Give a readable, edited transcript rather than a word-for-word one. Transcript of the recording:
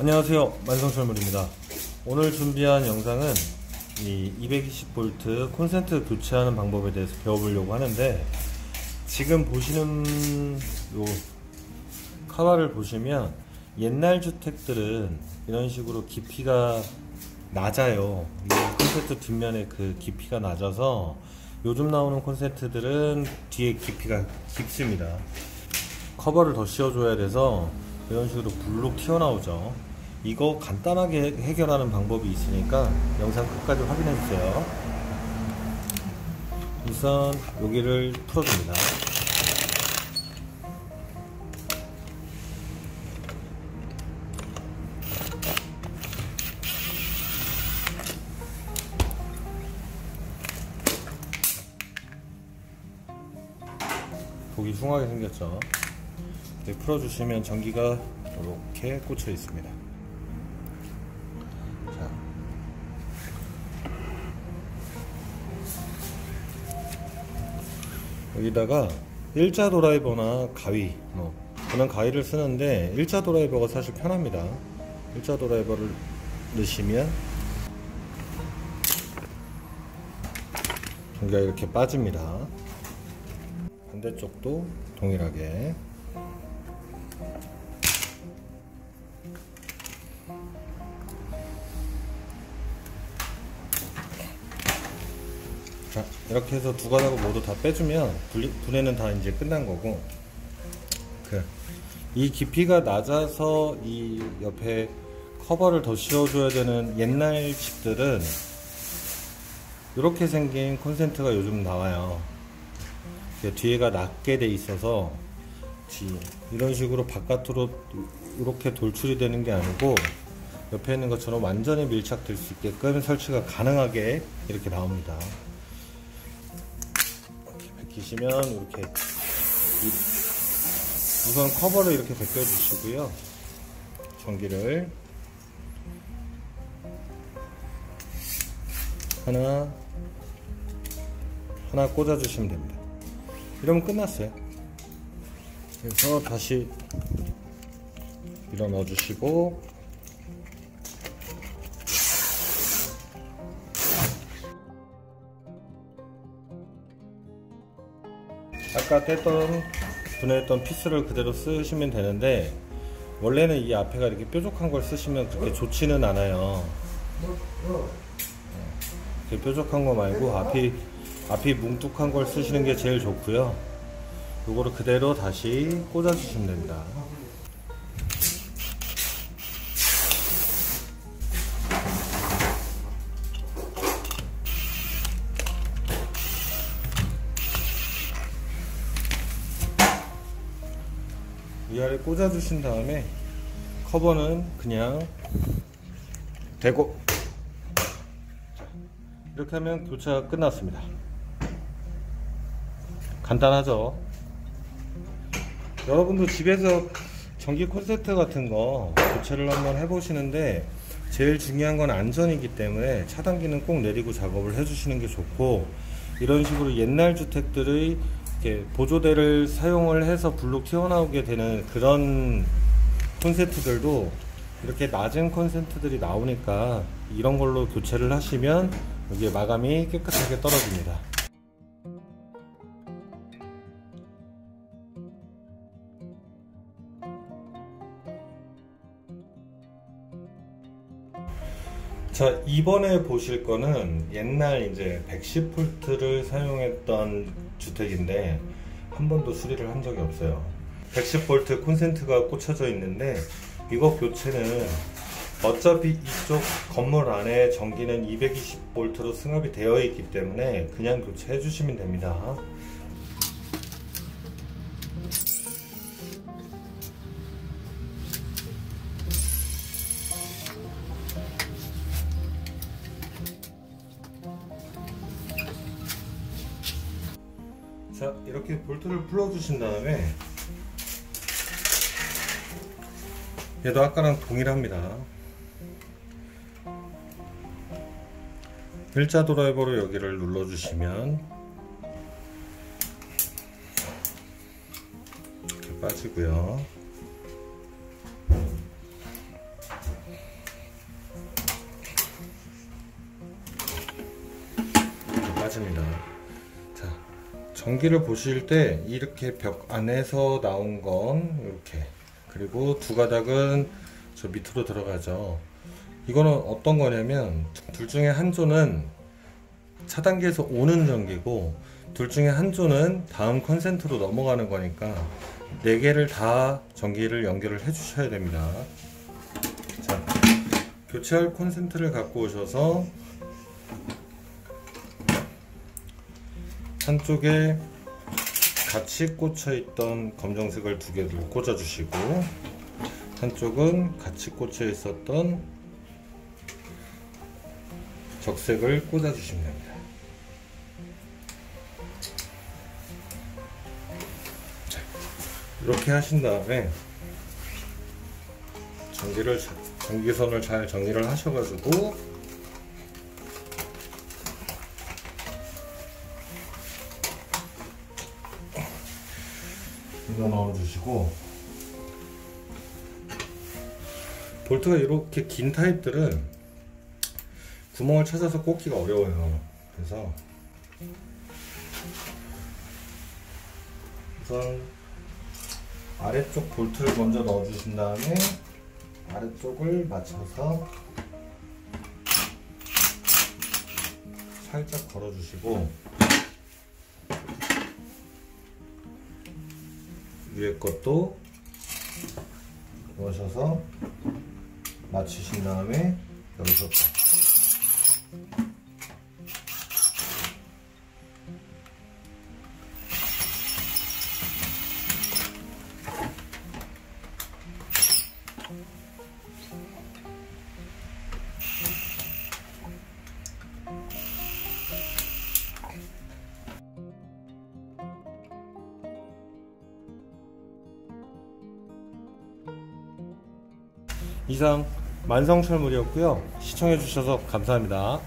안녕하세요, 만성철물입니다. 오늘 준비한 영상은 이 220V 콘센트 교체하는 방법에 대해서 배워보려고 하는데, 지금 보시는 요 카바를 보시면 옛날 주택들은 이런 식으로 깊이가 낮아요. 이 콘센트 뒷면에 그 깊이가 낮아서 요즘 나오는 콘센트들은 뒤에 깊이가 깊습니다. 커버를 더 씌워줘야 돼서 이런 식으로 불룩 튀어나오죠. 이거 간단하게 해결하는 방법이 있으니까 영상 끝까지 확인해주세요. 우선 여기를 풀어줍니다. 보기 흉하게 생겼죠. 이렇게 풀어주시면 전기가 이렇게 꽂혀 있습니다. 자, 여기다가 일자 드라이버나 가위, 저는 가위를 쓰는데 일자 드라이버가 사실 편합니다. 일자 드라이버를 넣으시면 전기가 이렇게 빠집니다. 반대쪽도 동일하게. 자, 이렇게 해서 두 가닥을 모두 다 빼주면 분해는 다 이제 끝난 거고, 이 깊이가 낮아서 이 옆에 커버를 더 씌워줘야 되는 옛날 집들은 이렇게 생긴 콘센트가 요즘 나와요. 뒤에가 낮게 돼 있어서 이런 식으로 바깥으로 이렇게 돌출이 되는 게 아니고 옆에 있는 것처럼 완전히 밀착될 수 있게끔 설치가 가능하게 이렇게 나옵니다. 이렇게 벗기시면 이렇게 우선 커버를 이렇게 벗겨 주시고요. 전기를 하나 꽂아 주시면 됩니다. 이러면 끝났어요. 그래서 다시 밀어 넣어 주시고, 아까 뗐던 분해했던 피스를 그대로 쓰시면 되는데, 원래는 이 앞에가 이렇게 뾰족한 걸 쓰시면 그렇게 좋지는 않아요. 이렇게 뾰족한 거 말고 앞이 뭉툭한 걸 쓰시는 게 제일 좋고요. 요거를 그대로 다시 꽂아 주시면 됩니다. 위아래 꽂아 주신 다음에 커버는 그냥 대고, 이렇게 하면 교체가 끝났습니다. 간단하죠? 여러분도 집에서 전기 콘센트 같은 거 교체를 한번 해보시는데, 제일 중요한 건 안전이기 때문에 차단기는 꼭 내리고 작업을 해주시는 게 좋고, 이런 식으로 옛날 주택들의 이렇게 보조대를 사용을 해서 불룩 튀어나오게 되는 그런 콘센트들도 이렇게 낮은 콘센트들이 나오니까 이런 걸로 교체를 하시면 여기에 마감이 깨끗하게 떨어집니다. 자, 이번에 보실 거는 옛날 이제 110V를 사용했던 주택인데 한 번도 수리를 한 적이 없어요. 110V 콘센트가 꽂혀져 있는데, 이거 교체는 어차피 이쪽 건물 안에 전기는 220V로 승합이 되어 있기 때문에 그냥 교체해 주시면 됩니다. 자, 이렇게 볼트를 풀어 주신 다음에, 얘도 아까랑 동일합니다. 일자 드라이버로 여기를 눌러 주시면 이렇게 빠지고요. 빠집니다. 자, 전기를 보실 때 이렇게 벽 안에서 나온 건 이렇게, 그리고 두 가닥은 저 밑으로 들어가죠. 이거는 어떤 거냐면 둘 중에 한 조는 차단기에서 오는 전기고 둘 중에 한 조는 다음 컨센트로 넘어가는 거니까 4개를 다 전기를 연결을 해 주셔야 됩니다. 자, 교체할 콘센트를 갖고 오셔서 한쪽에 같이 꽂혀 있던 검정색을 2개를 꽂아 주시고 한쪽은 같이 꽂혀 있었던 적색을 꽂아 주시면 됩니다. 자, 이렇게 하신 다음에 전기선을 잘 정리를 하셔가지고 이거 넣어주시고, 볼트가 이렇게 긴 타입들은 구멍을 찾아서 꽂기가 어려워요. 그래서 우선 아래쪽 볼트를 먼저 넣어주신 다음에 아래쪽을 맞춰서 살짝 걸어주시고 위에 것도 넣으셔서 맞추신 다음에 여기서 이상 만성철물이었고요. 시청해주셔서 감사합니다.